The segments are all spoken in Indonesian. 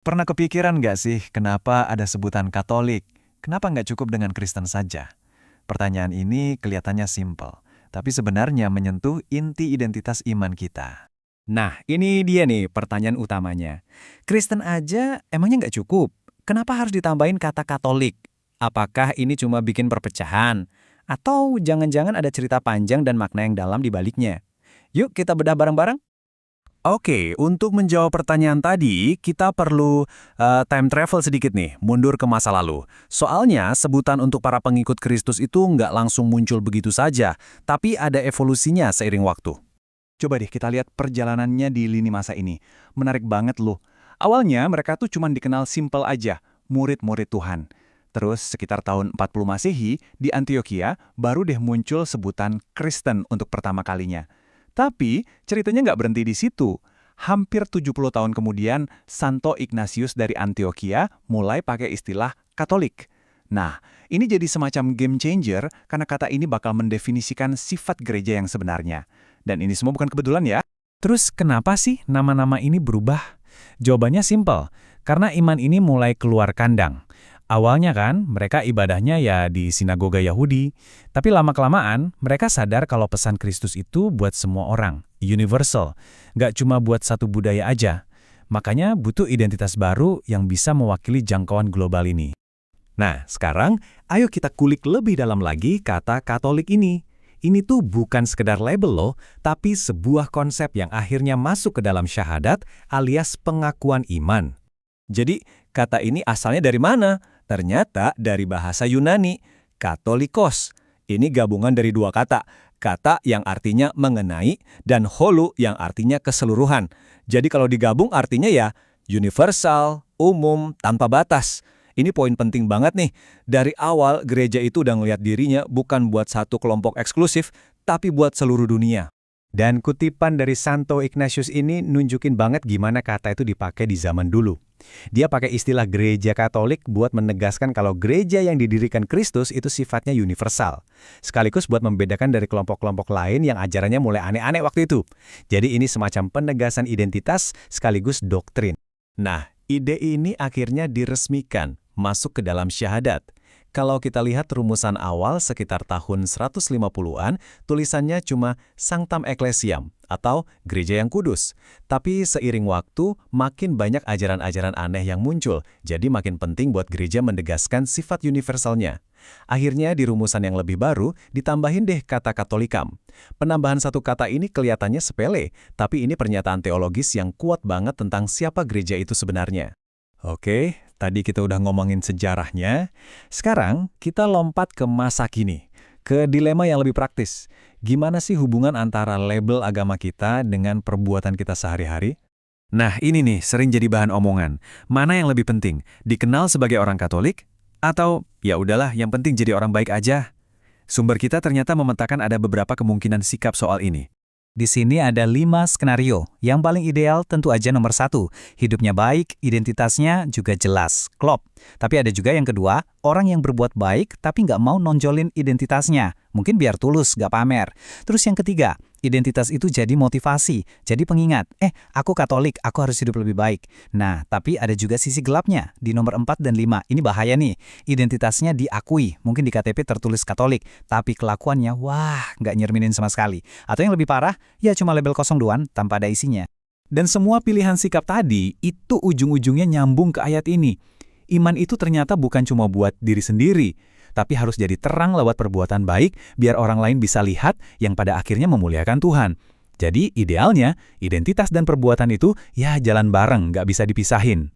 Pernah kepikiran nggak sih kenapa ada sebutan Katolik? Kenapa nggak cukup dengan Kristen saja? Pertanyaan ini kelihatannya simpel, tapi sebenarnya menyentuh inti identitas iman kita. Nah, ini dia nih pertanyaan utamanya. Kristen aja emangnya nggak cukup? Kenapa harus ditambahin kata Katolik? Apakah ini cuma bikin perpecahan? Atau jangan-jangan ada cerita panjang dan makna yang dalam di baliknya? Yuk kita bedah bareng-bareng. Oke, untuk menjawab pertanyaan tadi, kita perlu time travel sedikit nih, mundur ke masa lalu. Soalnya, sebutan untuk para pengikut Kristus itu nggak langsung muncul begitu saja, tapi ada evolusinya seiring waktu. Coba deh kita lihat perjalanannya di lini masa ini. Menarik banget loh. Awalnya mereka tuh cuma dikenal simple aja, murid-murid Tuhan. Terus sekitar tahun 40 Masehi, di Antioquia baru deh muncul sebutan Kristen untuk pertama kalinya. Tapi ceritanya nggak berhenti di situ. Hampir 70 tahun kemudian, Santo Ignatius dari Antioquia mulai pakai istilah Katolik. Nah, ini jadi semacam game changer karena kata ini bakal mendefinisikan sifat gereja yang sebenarnya. Dan ini semua bukan kebetulan ya. Terus kenapa sih nama-nama ini berubah? Jawabannya simpel, karena iman ini mulai keluar kandang. Awalnya kan, mereka ibadahnya ya di sinagoga Yahudi. Tapi lama-kelamaan, mereka sadar kalau pesan Kristus itu buat semua orang, universal. Nggak cuma buat satu budaya aja. Makanya butuh identitas baru yang bisa mewakili jangkauan global ini. Nah, sekarang ayo kita kulik lebih dalam lagi kata Katolik ini. Ini tuh bukan sekedar label loh, tapi sebuah konsep yang akhirnya masuk ke dalam syahadat alias pengakuan iman. Jadi, kata ini asalnya dari mana? Ternyata dari bahasa Yunani, katolikos. Ini gabungan dari dua kata yang artinya mengenai dan holu yang artinya keseluruhan. Jadi kalau digabung artinya ya universal, umum, tanpa batas. Ini poin penting banget nih. Dari awal gereja itu udah ngeliat dirinya bukan buat satu kelompok eksklusif, tapi buat seluruh dunia. Dan kutipan dari Santo Ignatius ini nunjukin banget gimana kata itu dipakai di zaman dulu. Dia pakai istilah gereja Katolik buat menegaskan kalau gereja yang didirikan Kristus itu sifatnya universal. Sekaligus buat membedakan dari kelompok-kelompok lain yang ajarannya mulai aneh-aneh waktu itu. Jadi ini semacam penegasan identitas sekaligus doktrin. Nah, ide ini akhirnya diresmikan, masuk ke dalam syahadat. Kalau kita lihat rumusan awal sekitar tahun 150-an, tulisannya cuma Sanctam Ecclesiam atau Gereja yang Kudus. Tapi seiring waktu, makin banyak ajaran-ajaran aneh yang muncul, jadi makin penting buat gereja menegaskan sifat universalnya. Akhirnya di rumusan yang lebih baru, ditambahin deh kata Katolikam. Penambahan satu kata ini kelihatannya sepele, tapi ini pernyataan teologis yang kuat banget tentang siapa gereja itu sebenarnya. Oke, tadi kita udah ngomongin sejarahnya. Sekarang kita lompat ke masa kini, ke dilema yang lebih praktis. Gimana sih hubungan antara label agama kita dengan perbuatan kita sehari-hari? Nah, ini nih sering jadi bahan omongan. Mana yang lebih penting, dikenal sebagai orang Katolik? Atau, ya udahlah, yang penting jadi orang baik aja? Sumber kita ternyata memetakan ada beberapa kemungkinan sikap soal ini. Di sini ada 5 skenario. Yang paling ideal tentu aja nomor 1. Hidupnya baik, identitasnya juga jelas, klop. Tapi ada juga yang kedua, orang yang berbuat baik tapi nggak mau nonjolin identitasnya. Mungkin biar tulus, nggak pamer. Terus yang ketiga, identitas itu jadi motivasi, jadi pengingat. Aku Katolik, aku harus hidup lebih baik. Nah, tapi ada juga sisi gelapnya. Di nomor 4 dan 5, ini bahaya nih. Identitasnya diakui, mungkin di KTP tertulis Katolik, tapi kelakuannya, wah, nggak nyerminin sama sekali. Atau yang lebih parah, ya cuma label kosong doang, tanpa ada isinya. Dan semua pilihan sikap tadi, itu ujung-ujungnya nyambung ke ayat ini. Iman itu ternyata bukan cuma buat diri sendiri, tapi harus jadi terang lewat perbuatan baik biar orang lain bisa lihat yang pada akhirnya memuliakan Tuhan. Jadi idealnya, identitas dan perbuatan itu ya jalan bareng, nggak bisa dipisahin.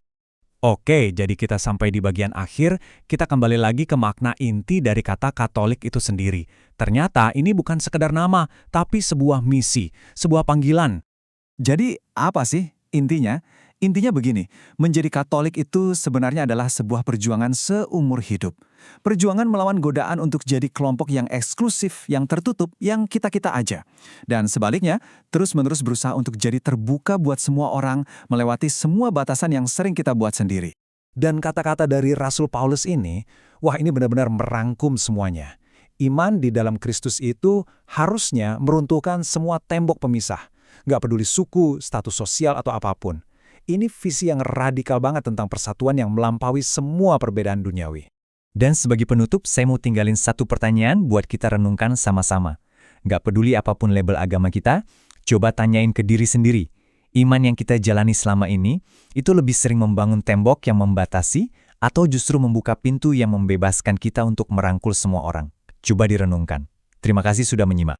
Oke, jadi kita sampai di bagian akhir, kita kembali lagi ke makna inti dari kata Katolik itu sendiri. Ternyata ini bukan sekedar nama, tapi sebuah misi, sebuah panggilan. Jadi apa sih intinya? Intinya begini, menjadi Katolik itu sebenarnya adalah sebuah perjuangan seumur hidup. Perjuangan melawan godaan untuk jadi kelompok yang eksklusif, yang tertutup, yang kita-kita aja. Dan sebaliknya, terus-menerus berusaha untuk jadi terbuka buat semua orang, melewati semua batasan yang sering kita buat sendiri. Dan kata-kata dari Rasul Paulus ini, wah ini benar-benar merangkum semuanya. Iman di dalam Kristus itu harusnya meruntuhkan semua tembok pemisah. Nggak peduli suku, status sosial, atau apapun. Ini visi yang radikal banget tentang persatuan yang melampaui semua perbedaan duniawi. Dan sebagai penutup, saya mau tinggalin satu pertanyaan buat kita renungkan sama-sama. Nggak peduli apapun label agama kita, coba tanyain ke diri sendiri. Iman yang kita jalani selama ini, itu lebih sering membangun tembok yang membatasi, atau justru membuka pintu yang membebaskan kita untuk merangkul semua orang. Coba direnungkan. Terima kasih sudah menyimak.